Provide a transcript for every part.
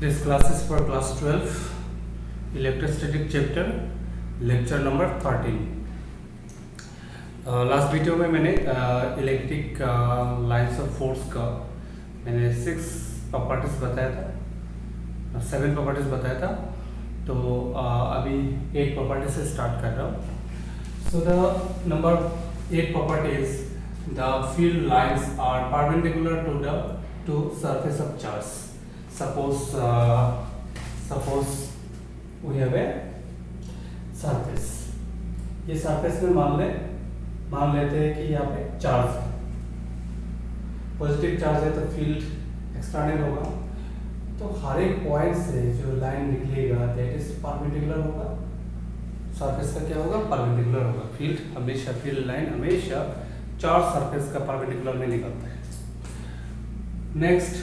This class is for class 12 electrostatic chapter lecture number 13. Last video में मैंने electric lines of force का मैंने 6 properties बताया था, 7 प्रॉपर्टीज बताया था। तो अभी 8 प्रॉपर्टी से स्टार्ट कर रहा हूँ। So the number 8 property is the field lines are perpendicular to surface of charge. Suppose we have a surface. ये surface में मान लेते हैं कि यहाँ पे चार्ज है, पॉजिटिव चार्ज है तो फील्ड एक्सटर्नल होगा। तो हर एक पॉइंट से जो लाइन निकलेगा दैट इज परपेंडिकुलर होगा। सरफेस का क्या होगा? परपेंडिकुलर होगा। फील्ड लाइन हमेशा चार्ज सरफेस का परपेंडिकुलर में निकलता है। Next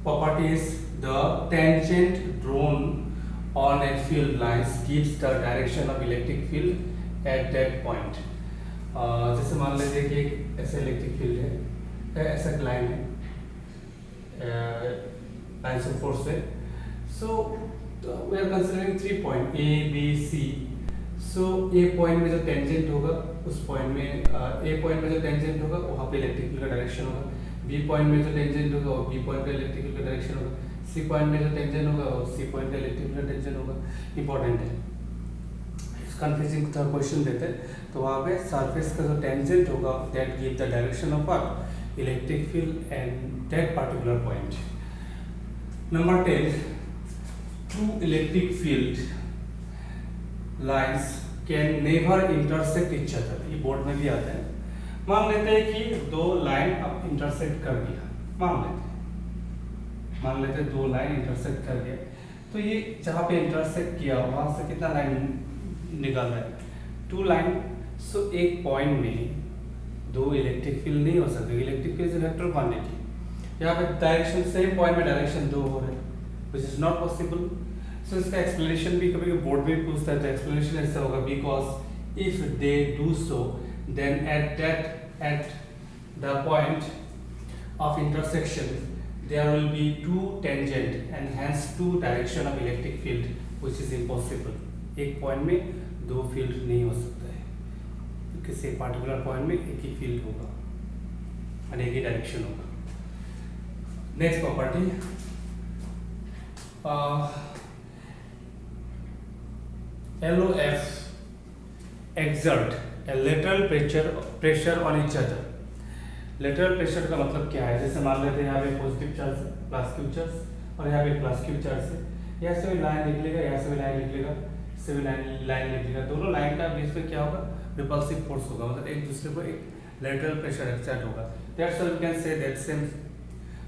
property is the tangent drawn on a field lines gives the direction of electric field at that point. जैसे मान लेते हैं कि एक ऐसे इलेक्ट्रिक फील्ड है, ऐसा लाइन है, लाइन ऑफ फोर्स है। So we are considering 3 point A B C. So A point में जो टेंजेंट होगा उस पॉइंट में ए पॉइंट में जो टेंजेंट होगा वहाँ पे इलेक्ट्रिक फील्ड का डायरेक्शन होगा। बी पॉइंट में जो टेंजेंट होगा वो बी पॉइंट पे इलेक्ट्रिक फील्ड का डायरेक्शन होगा। सी पॉइंट में जो टेंजेंट होगा वो सी पॉइंट पे इलेक्ट्रिक फील्ड का डायरेक्शन होगा। इंपॉर्टेंट है, कंफ्यूजिंग था क्वेश्चन देते तो वहाँ पे सरफेस का जो टेंजेंट होगा that give the direction of what electric field and that particular point. Number 10, two electric field lines can never intersect each other. ये बोर्ड में भी आता है। मान लेते हैं कि दो लाइन अब इंटरसेक्ट कर दिया, मान लेते हैं 2 लाइन इंटरसेक्ट कर दिया। तो ये जहाँ पे इंटरसेक्ट किया वहाँ से कितना लाइन निकल रहा है? 2 लाइन। सो एक पॉइंट में 2 इलेक्ट्रिक फील्ड नहीं हो सकते। Electric field is vector quantity. यहाँ पे डायरेक्शन सेम पॉइंट में डायरेक्शन 2 हो रहे हैं, व्हिच इज नॉट पॉसिबल। सो इसका एक्सप्लेनेशन भी कभी बोर्ड में पूछता है तो एक्सप्लेनेशन ऐसा होगा, because if they do so then at the point of intersection there will be 2 tangent and hence 2 direction of electric field which is impossible. एक पॉइंट में 2 फील्ड नहीं हो सकता है। किसी पार्टिकुलर पॉइंट में एक ही फील्ड होगा और एक ही डायरेक्शन होगा। Next property, LOF exert a lateral pressure on each other. Lateral pressure का मतलब क्या है? जैसे मान लेते हैं यहाँ पे पॉजिटिव चार्ज है, प्लस क्यू चार्ज, और यहाँ पे प्लस क्यू चार्ज है। यहाँ से भी लाइन निकलेगा, यहाँ से भी लाइन निकलेगा, इससे भी लाइन निकलेगा। दोनों लाइन का बीच में क्या होगा? रिपल्सिव फोर्स होगा, मतलब एक दूसरे को एक लेटरल प्रेशर एक्सर्ट होगा। That's why we can say that same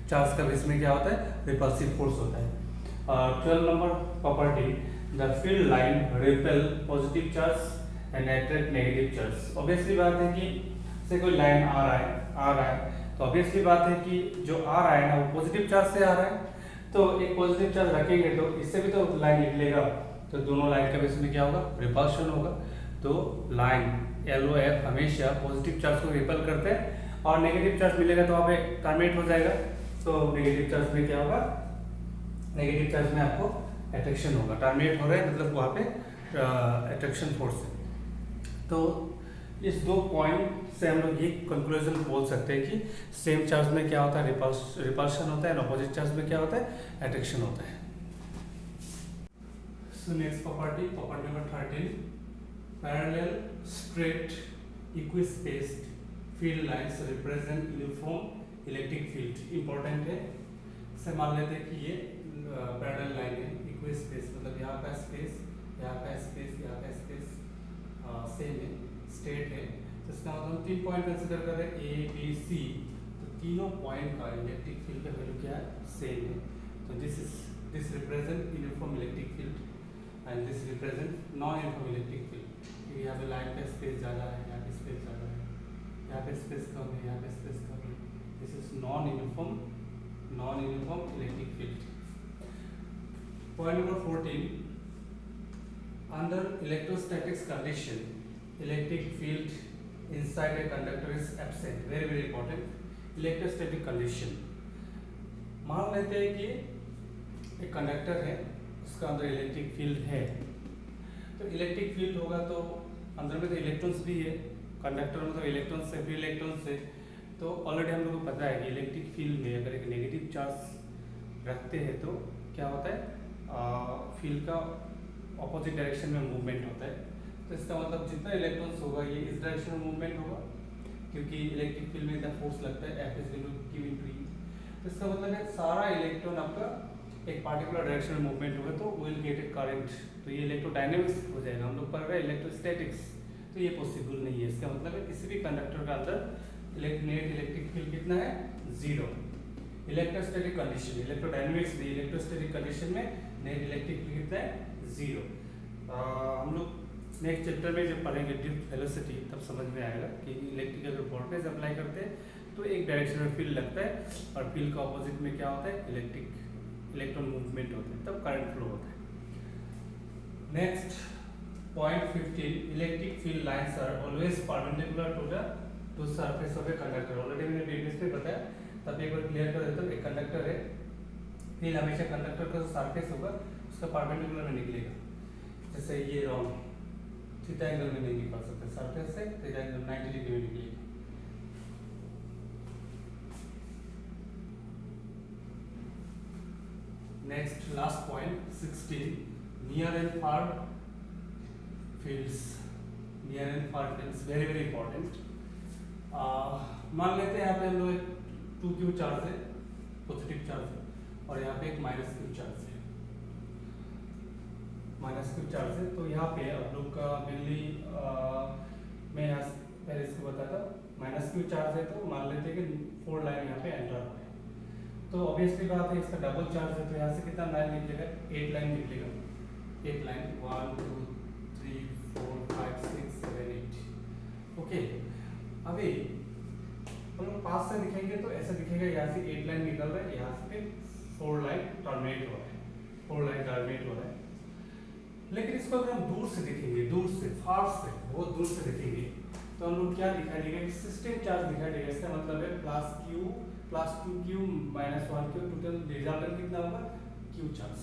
charge का बीच में क्या होता है? रिपल्सिव फोर्स होता है। 12 number property, the field line repel positive charge and attract negative charge. Obviously बात है कि से कोई लाइन आ रहा है तो ऑब्वियसली बात है कि जो आ रहा है ना वो पॉजिटिव चार्ज से आ रहा है। तो एक पॉजिटिव चार्ज रखेंगे तो इससे भी तो लाइन निकलेगा, तो दोनों लाइन का बीच में क्या होगा? रिपल्शन होगा। तो लाइन LOF हमेशा पॉजिटिव चार्ज को रिपेल करते हैं और नेगेटिव चार्ज मिलेगा तो वहाँ पे टर्मिनेट हो जाएगा। तो नेगेटिव चार्ज में क्या होगा? नेगेटिव चार्ज में आपको अट्रैक्शन होगा। टर्मिनेट हो रहा है मतलब वहाँ पे अट्रैक्शन फोर्स है। तो इस 2 पॉइंट से हम लोग ये कंक्लूजन बोल सकते हैं कि सेम चार्ज में क्या होता है? रिपल्शन होता है, और अपोजिट चार्ज में क्या होता है? अट्रैक्शन होता है। So next property number 13, parallel straight equispaced field lines represent uniform electric field. Important है। से मान लेते हैं कि ये पैरेलल लाइन है, इक्विस्पेस मतलब यहाँ का स्पेस, यहाँ का स्पेस, यहाँ का स्पेस सेम है, स्ट्रेट है। तो इसका मतलब 3 पॉइंट कंसीडर कर रहे हैं ए बी सी। तो तीनों पॉइंट का इलेक्ट्रिक फील्ड का वैल्यू क्या है? सेम है। तो this represent uniform electric field and this represent non uniform electric field. यहाँ पे लाइन का स्पेस ज़्यादा है, यहाँ पे स्पेस ज़्यादा है, यहाँ पे स्पेस कम है, यहाँ पे स्पेस कम है। This is non uniform electric field. Point number 14, under electrostatics condition electric field inside a conductor is absent. Very important. Electrostatic condition, मान लेते हैं कि एक कंडक्टर है, उसका अंदर इलेक्ट्रिक फील्ड है। तो इलेक्ट्रिक फील्ड होगा तो अंदर में तो इलेक्ट्रॉन्स भी है, कंडक्टर मतलब इलेक्ट्रॉन्स से, फ्री इलेक्ट्रॉन्स से। तो ऑलरेडी हम लोग को पता है कि इलेक्ट्रिक फील्ड में अगर एक नेगेटिव चार्ज रखते हैं तो क्या होता है, फील्ड का ऑपोजिट डायरेक्शन में मूवमेंट होता है। तो इसका मतलब जितना इलेक्ट्रॉन्स होगा ये इस डायरेक्शन में मूवमेंट होगा, क्योंकि इलेक्ट्रिक फील्ड में इतना फोर्स लगता है F is equal to Q into E। तो इसका मतलब है सारा इलेक्ट्रॉन आपका एक पार्टिकुलर डायरेक्शन में मूवमेंट होगा तो विल गेट ए करंट। तो ये इलेक्ट्रोडायनेमिक्स हो जाएगा। हम लोग पढ़ रहे हैं इलेक्ट्रोस्टैटिक्स, तो ये पॉसिबल नहीं है। इसका मतलब है किसी भी कंडक्टर का अंदर नेट इलेक्ट्रिक फील्ड कितना है, 0। इलेक्ट्रोस्टैटिक कंडीशन, इलेक्ट्रोडायनेमिक्स में इलेक्ट्रोस्टैटिक कंडीशन में नेट इलेक्ट्रिक फील्ड कितना है, 0। हम लोग नेक्स्ट चैप्टर में जब पढ़ेंगे ड्रिफ्ट वेलोसिटी तब समझ में आएगा कि इलेक्ट्रिक अगर वोल्टेज अप्लाई करते हैं तो एक डायरेक्शन में फील्ड लगता है और फील्ड का ऑपोजिट में क्या होता है, इलेक्ट्रॉन मूवमेंट होता है, तब करंट फ्लो होता है। Next point 15, electric field lines are always perpendicular to surface of a conductor. Already मैंने प्रीवियस में बताया, तब एक बार क्लियर कर देता हूँ। एक कंडक्टर है, फील्ड हमेशा कंडक्टर का जो सरफेस होगा उसका परपेंडिकुलर में निकलेगा। जैसे ये राउंड थीटा एंगल में नहीं निकल सकते, सरफेस से थीटा एंगल 90 डिग्री में निकलेगी। Next last point 16, near and far fields. Near and far fields very very important. मान लेते हैं यहाँ पे हम लोग 2q चार्ज है, पॉजिटिव चार्ज है, और यहाँ पे एक -q चार्ज है, -q चार्ज है। तो यहाँ पे आप लोग का मेनली मैं यहाँ पहले इसको बताता, -q चार्ज है तो मान लेते हैं कि 4 लाइन यहाँ पे एंटर हो है। तो ऑब्वियसली बात है, इसका डबल चार्ज है तो यहाँ से कितना लाइन निकलेगा, 8 लाइन निकलेगा। 8 लाइन 1 2 3 4 5 6 7 8। ओके, अभी हम लोग पास से दिखेंगे तो ऐसा दिखेगा, यहाँ से 8 लाइन निकल रहा है, यहाँ पे 4 लाइन टर्मिनेट हो रहा है, 4 लाइन टर्मिनेट हो रहा है। लेकिन इसको अगर हम दूर से देखेंगे, दूर से, फार से, बहुत दूर से देखेंगे तो हम लोग क्या दिखाई देगा, सिस्टम चार्ज दिखाई देगा। इसका मतलब है +q +2q -1q, total resultant कितना होगा, q चार्ज।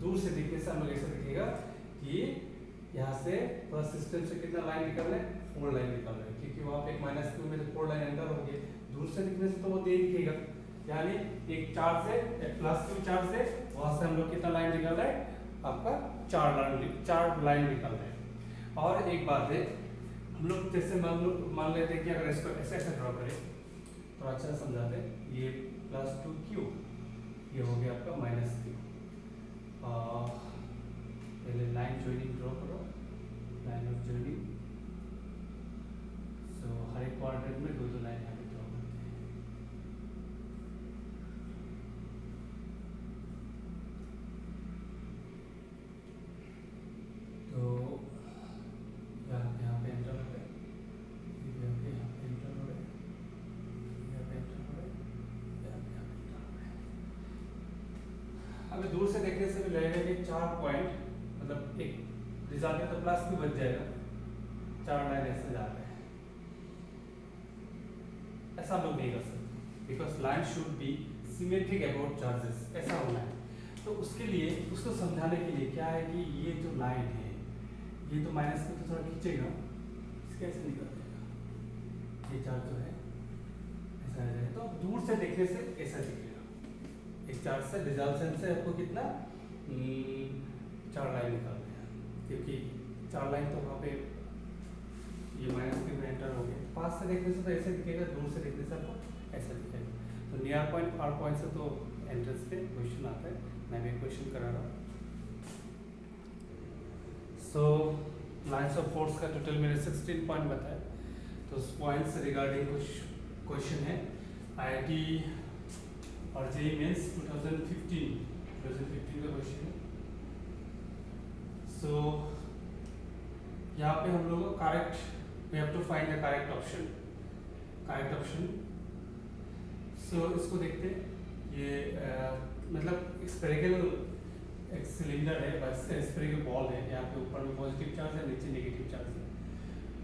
दूर से देखने से हम लोग ऐसा दिखेगा कि यहाँ से प्लस सिस्टम से कितना लाइन निकल रहा है, 4 लाइन निकल रहा है, क्योंकि वहाँ पे एक -q में 4 लाइन एंटर हो गए। दूर से दिखने से तो वो दे दिखेगा, यानी एक चार्ज है, एक +q चार्ज है, वहाँ से हम लोग कितना लाइन निकल रहा है, आपका 4 लाइन निकल रहे हैं। और एक बात है, हम लोग जैसे मान लेते हैं कि अगर इसको ऐसे ऐसे ड्रॉ करें तो अच्छा समझाते हैं। ये +2q, ये हो गया आपका -q। पहले लाइन ज्वाइनिंग ड्रॉ करो, लाइन ऑफ ज्वाइनिंग। सो हर एक क्वाड्रेंट में 2-2 लाइन यहाँ पे ड्रॉ करते हैं। तो यहाँ पे एंटर हो गए, यहाँ पे एंटर हो गए, यहाँ पे एंटर हो गए, यहाँ पे एंटर हो गए। अभी दूर से देखने से भी लगेगा कि 4 पॉइंट, मतलब एक रिजल्ट में तो प्लस भी बच जाएगा, 4 लाइन ऐसे जा रहे हैं। ऐसा लोग नहीं कर सकते, because line should be symmetric about charges, ऐसा होना है। तो उसके लिए, उसको समझाने के लिए क्या है कि ये जो लाइन है, ये तो माइनस में तो थोड़ा खींचेगा, कैसे निकल जाएगा, ये चार्ज जो है ऐसा आ जाएगा। तो दूर से देखने से ऐसा दिखेगा। एक चार्ज से रिजल्टेंट से आपको कितना 4 लाइन निकल रहे हैं, क्योंकि 4 लाइन तो वहाँ पे ये -q में एंटर हो गए। पास से देखने से तो ऐसे दिखेगा, दूर से देखने से आपको ऐसा दिखेगा। तो नियर पॉइंट, फार पॉइंट से तो एंट्रेंस पे क्वेश्चन आता है, मैं भी क्वेश्चन करा रहा हूँ। सो लाइन्स ऑफ फोर्स का टोटल मैंने 16 पॉइंट बताया। तो उस पॉइंट से रिगार्डिंग कुछ क्वेश्चन है IIT और JEE मेंस 2015 का क्वेश्चन है। सो यहाँ पे हम लोग correct, we have to find the correct option. So इसको देखते हैं। ये मतलब स्फेरिकल एक सिलेंडर है, बस स्फेरिकल बॉल है। यहाँ पे ऊपर में पॉजिटिव चार्ज है, नीचे नेगेटिव चार्ज है।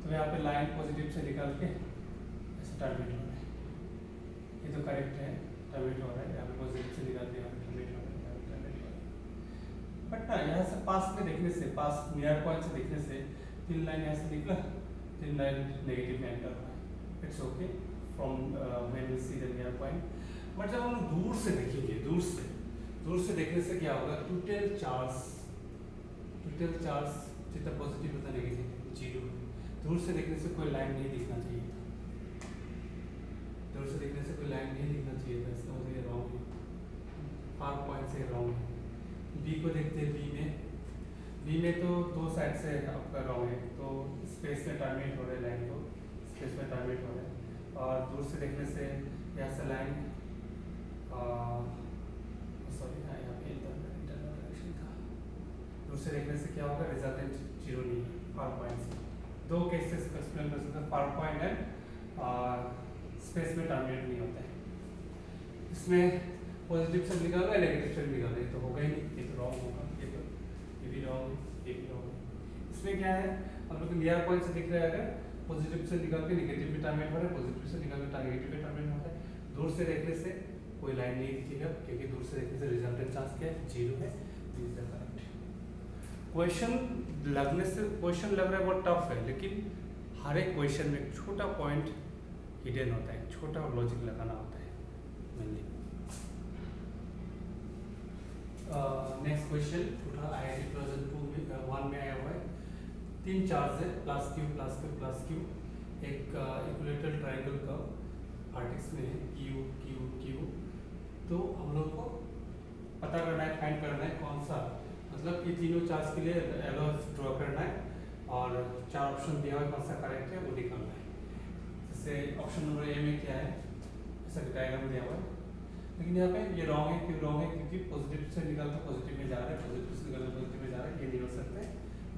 तो यहाँ पे लाइन पॉजिटिव से निकाल के ऐसे टर्मिनेट हो रहा है। ये तो करेक्ट है, टर्मिनेट हो रहा है। यहाँ पे पॉजिटिव से निकाल के यहाँ पे टर्मिनेट हो रहा है। बट ना यहाँ से पास में देखने से, पास नियर पॉइंट से देखने से 3 लाइन यहाँ से निकला, 3 लाइन नेगेटिव में एंटर हुआ, it's okay from when we see the near point. But जब हम दूर से देखेंगे, दूर से देखने से क्या होगा, टोटल चार्ज जितना पॉजिटिव होता नेगेटिव जीरो। दूर से देखने से कोई लाइन नहीं दिखना चाहिए था, दूर से देखने से कोई लाइन नहीं दिखना चाहिए था, इसका मतलब ये रॉन्ग है, फार पॉइंट से रॉन्ग है। बी को देखते हैं, बी में तो दो साइड से आपका रॉन्ग है, तो स्पेस में टर्मिनेट हो रहा है लाइन, तो स्पेस में टर्मिनेट हो रहा है। और दूर से देखने से यहाँ से लाइन सॉरी यहाँ पे इंटरनल डायरेक्शन था, दूर से देखने से क्या होगा, रिजल्टेंट जीरो नहीं है, फार पॉइंट से। दो केसेस को एक्सप्लेन कर सकते हैं, फार पॉइंट एंड स्पेस में टर्मिनेट नहीं होता है। इसमें पॉजिटिव से निकालना है, नेगेटिव से निकालना है, तो होगा ही नहीं, ये तो रॉन्ग होगा, ये भी रॉन्ग है, ये भी रॉन्ग है। इसमें क्या है, हम लोग नियर पॉइंट से दिख रहा है, अगर पॉजिटिव से निकाल के नेगेटिव में टर्मिनेट हो रहा है, पॉजिटिव से निकाल के नेगेटिव में टर्मिनेट होता है। दूर से देखने से कोई लाइन नहीं दिखेगा, क्योंकि दूर से देखने से रिजल्टेंट चांस क्या है, जीरो है। This is the correct question. लगने से क्वेश्चन लग रहा है बहुत टफ है, लेकिन हर एक क्वेश्चन में एक छोटा पॉइंट हिडन होता है, छोटा लॉजिक लगाना होता है मेनली। नेक्स्ट क्वेश्चन उठा IIT 2001 में आया हुआ है। 3 चार्ज है, plus Q plus Q plus Q, एक इक्विलेटरल ट्रायंगल का वर्टेक्स में है क्यू क्यू क्यू। तो हम लोग को पता करना है, फाइंड करना है कौन सा, मतलब ये तीनों चार्ज के लिए एलो ड्रॉ करना है, और 4 ऑप्शन दिया हुआ है, कौन सा करेक्ट है वो निकालना है। जैसे ऑप्शन नंबर ए में क्या है, ऐसा डायग्राम दिया हुआ है, लेकिन यहाँ पे ये रॉन्ग है। क्यों रॉन्ग है, क्योंकि पॉजिटिव से निकाल कर पॉजिटिव में जा रहा है, पॉजिटिव से निकाल कर पॉजिटिव में जा रहा है, ये नहीं हो सकते।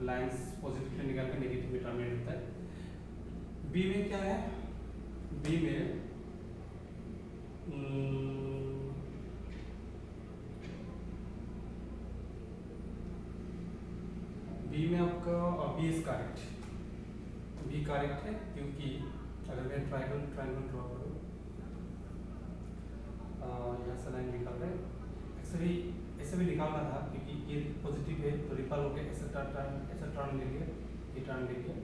लाइंस पॉजिटिव से निकाल कर नेगेटिव में टर्मिनेट होता है। बी में क्या है, बी में आपका B is correct, B correct है, क्योंकि अगर मैं ट्रायंगल ड्रॉ करूँ, यहाँ से लाइन निकाल रहे हैं, एक्चुअली ऐसे भी निकालना था, क्योंकि ये पॉजिटिव है तो रिपल हो गया, ऐसा टर्न ले लिया, ये टर्न ले लिया,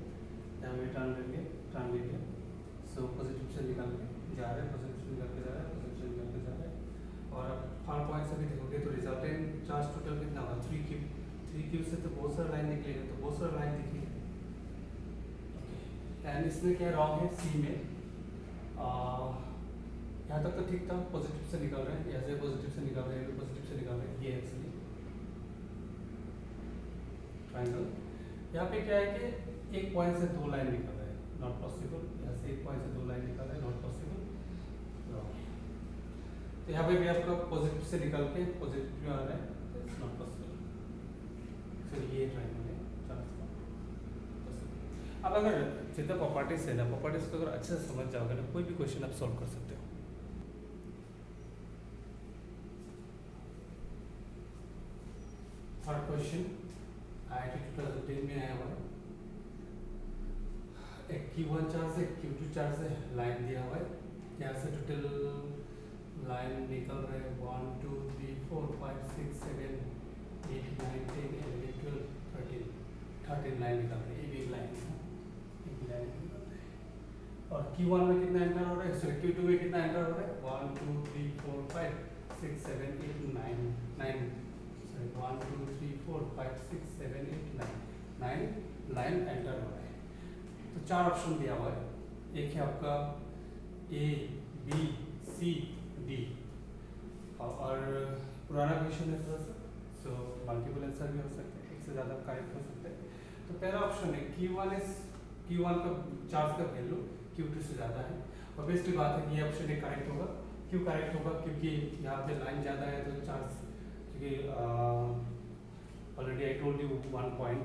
यहाँ में टर्न ले लिया, सो पॉजिटिव से निकाल के जा रहे हैं, पॉजिटिव से निकाल के जा रहे हैं, पॉजिटिव से निकाल के जा रहे हैं। और अब फार पॉइंट से भी देखोगे तो रिजल्टेंट चार्ज टोटल कितना होगा, 3 क्यू से तो बहुत सारा लाइन निकलेगा, तो बहुत सारा लाइन दिखेगा। एंड इसमें क्या रॉन्ग है, सी में यहाँ तक तो ठीक था, पॉजिटिव से निकाल रहे हैं, ऐसे पॉजिटिव से निकाल रहे हैं, पॉजिटिव से निकाल रहे हैं, ये एक्चुअली ट्रायंगल। यहाँ पे क्या है कि एक पॉइंट से 2 लाइन निकल रहे हैं, नॉट पॉसिबल। यहाँ से एक पॉइंट से 2 लाइन निकल रहे हैं, नॉट पॉसिबल। तो यहाँ पे भी आपका पॉजिटिव से निकल के पॉजिटिव में आ रहा है, इट्स नॉट पॉसिबल। तो ये ट्रायंगल है, अब अगर जितना प्रॉपर्टीज है ना, प्रॉपर्टीज को अगर अच्छे से समझ जाओगे ना, कोई भी क्वेश्चन आप सॉल्व कर सकते हो। थर्ड क्वेश्चन IIT 2010 में आया हुआ है। एक Q1 चार्ज है, Q2 चार्ज है, लाइन दिया हुआ है, यहाँ से टोटल लाइन निकल रहे हैं 1 2 3 4 5 6 7 8 9 10 11 12 13 लाइन निकल रही है, ये भी एक लाइन है, एक लाइन निकल रही है। और Q1 में कितना एंटर हो रहा है, सॉरी Q2 में कितना एंटर हो रहा है, 1 2 3 4 5 6 7 8 9 1 2 3 4 5 6 7 8 9 लाइन एंटर हो रहा है। तो 4 ऑप्शन दिया हुआ है, एक है आपका A B C D, और पुराना क्वेश्चन है थोड़ा सा, सो मल्टीपल आंसर भी हो सकते हैं, एक से ज़्यादा करेक्ट हो सकते हैं। तो पहला ऑप्शन है Q1 का चार्ज का वैल्यू Q2 से ज़्यादा है, ऑब्वियसली बात है कि ये ऑप्शन एक करेक्ट होगा। क्यों करेक्ट होगा, क्योंकि यहाँ पे लाइन ज़्यादा है, तो charge already I told you one point,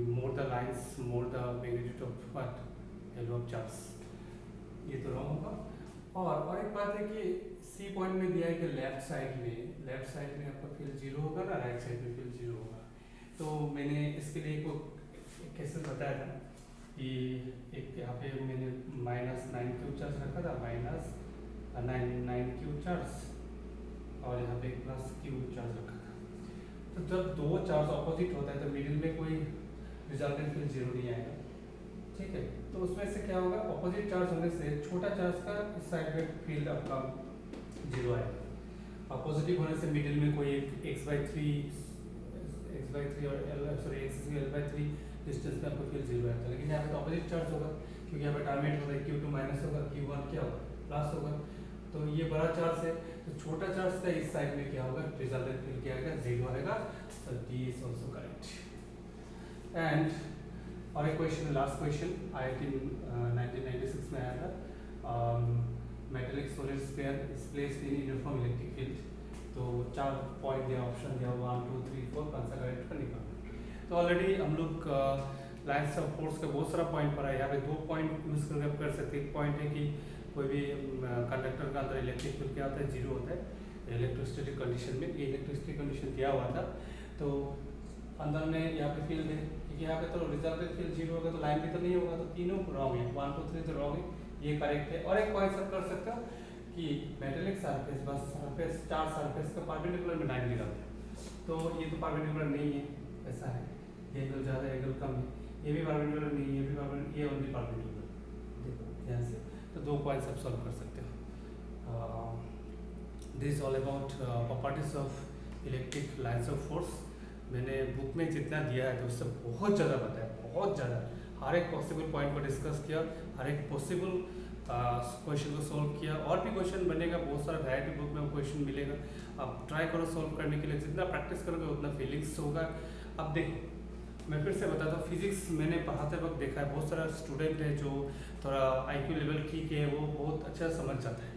more the lines, more the magnitude of what value of charge, ये तो रॉन्ग होगा। और एक बात है कि सी पॉइंट में दिया है कि लेफ्ट साइड में आपका फील्ड 0 होगा ना, राइट साइड में फील्ड 0 होगा। तो मैंने इसके लिए एक केसेस बताया था कि एक यहाँ पे मैंने -9 क्यू चार्ज रखा था, -9 क्यू चार्ज, और यहाँ पे प्लस क्यू चार्ज रखा था। तो जब दो चार्ज ऑपोजिट होता है तो मिडिल में कोई रिजल्टेंट फील्ड जीरो नहीं आएगा, ठीक है। तो उसमें से क्या होगा, ऑपोजिट चार्ज होने से छोटा चार्ज का इस साइड में फील्ड आपका जीरो आएगा। पॉजिटिव होने से मिडिल में कोई x/3 और l/3 डिस्टेंस में आपको फील्ड जीरो आता है। लेकिन यहाँ पे तो ऑपोजिट चार्ज होगा, क्योंकि यहाँ पे टर्मिनेट होता है, Q2 माइनस होगा, Q1 क्या होगा, प्लस होगा। तो ये बड़ा चार्ज है, तो छोटा चार्ज का इस साइड में क्या होगा, रिजल्टेंट फील्ड क्या आएगा, जीरो आएगा। So d is also correct. And और एक क्वेश्चन, लास्ट क्वेश्चन IIT 1996 में आया था। Metallic solid sphere is placed in uniform electric field. तो 4 पॉइंट दिया, ऑप्शन दिया 1 2 3 4, कौन सा करेक्ट का निकालना। तो ऑलरेडी हम लोग लाइन्स ऑफ फोर्स का बहुत सारा पॉइंट पढ़ा है। यहाँ पे 2 पॉइंट यूज करके आप कर सकते हैं। एक पॉइंट है कि कोई भी कंडक्टर का अंदर इलेक्ट्रिक फील्ड क्या होता है, जीरो होता है इलेक्ट्रोस्टैटिक कंडीशन में। ये इलेक्ट्रोस्टैटिक कंडीशन दिया हुआ था, तो अंदर में यहाँ पे फील्ड है, क्योंकि यहाँ पे तो रिजल्टेंट फील्ड जीरो होगा तो लाइन भी तो नहीं होगा, तो तीनों रॉन्ग है, 1 2 3 तो रॉन्ग है, ये करेक्ट है। और एक पॉइंट सब कर सकते हो कि मेटेलिक सरफेस, बस सरफेस, 4 सरफेस का परपेंडिकुलर में 90 डिग्री है, तो ये तो परपेंडिकुलर नहीं है, ऐसा है, ये एंगल ज़्यादा एंगल कम है, ये भी परपेंडिकुलर नहीं है, ये भी परपेंडिकुलर, ये ओनली परपेंडिकुलर। देखो ध्यान से, तो 2 पॉइंट्स आप सॉल्व कर सकते हो। This all about properties of electric lines of force. मैंने बुक में जितना दिया है तो उससे बहुत ज़्यादा बताया, बहुत ज़्यादा, हर एक पॉसिबल पॉइंट को डिस्कस किया, हर एक पॉसिबल क्वेश्चन को सॉल्व किया। और भी क्वेश्चन बनेगा, बहुत सारा वैरायटी बुक में क्वेश्चन मिलेगा, आप ट्राई करो सॉल्व करने के लिए। जितना प्रैक्टिस करोगे उतना फीलिंग्स होगा। अब देखो, मैं फिर से बताता हूँ, फिजिक्स मैंने पढ़ाते वक्त देखा है, बहुत सारा स्टूडेंट है जो थोड़ा IQ लेवल ठीक है, वो बहुत अच्छा समझ जाता है,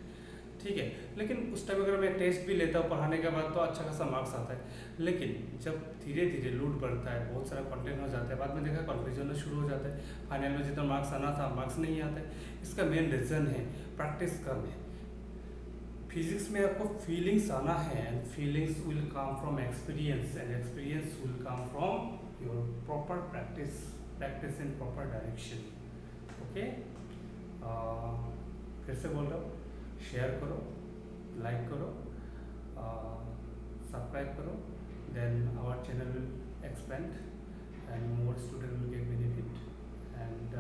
ठीक है। लेकिन उस टाइम अगर मैं टेस्ट भी लेता हूँ पढ़ाने के बाद तो अच्छा खासा मार्क्स आता है। लेकिन जब धीरे धीरे लोड बढ़ता है, बहुत सारा कंटेंट हो जाता है, बाद में देखा कन्फ्यूजन शुरू हो जाता है, फाइनल में जितना मार्क्स आना था मार्क्स नहीं आता है। इसका मेन रीज़न है प्रैक्टिस कम है। फिजिक्स में आपको फीलिंग्स आना है, and feelings will come from experience, and experience will come from your proper practice in proper direction. Okay, फिर से बोल रहा हूँ, शेयर करो, लाइक करो, सब्सक्राइब करो, then our channel will expand and more student will get benefit. And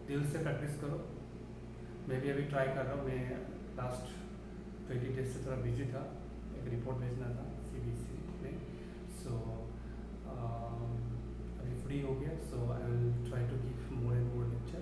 दिल से प्रैक्टिस करो। मैं भी अभी ट्राई कर रहा हूँ, मैं लास्ट 20 डेज से थोड़ा बिजी था, एक रिपोर्ट भेजना था CBC में, सो अभी फ्री हो गया, so I will try to give more and more lecture.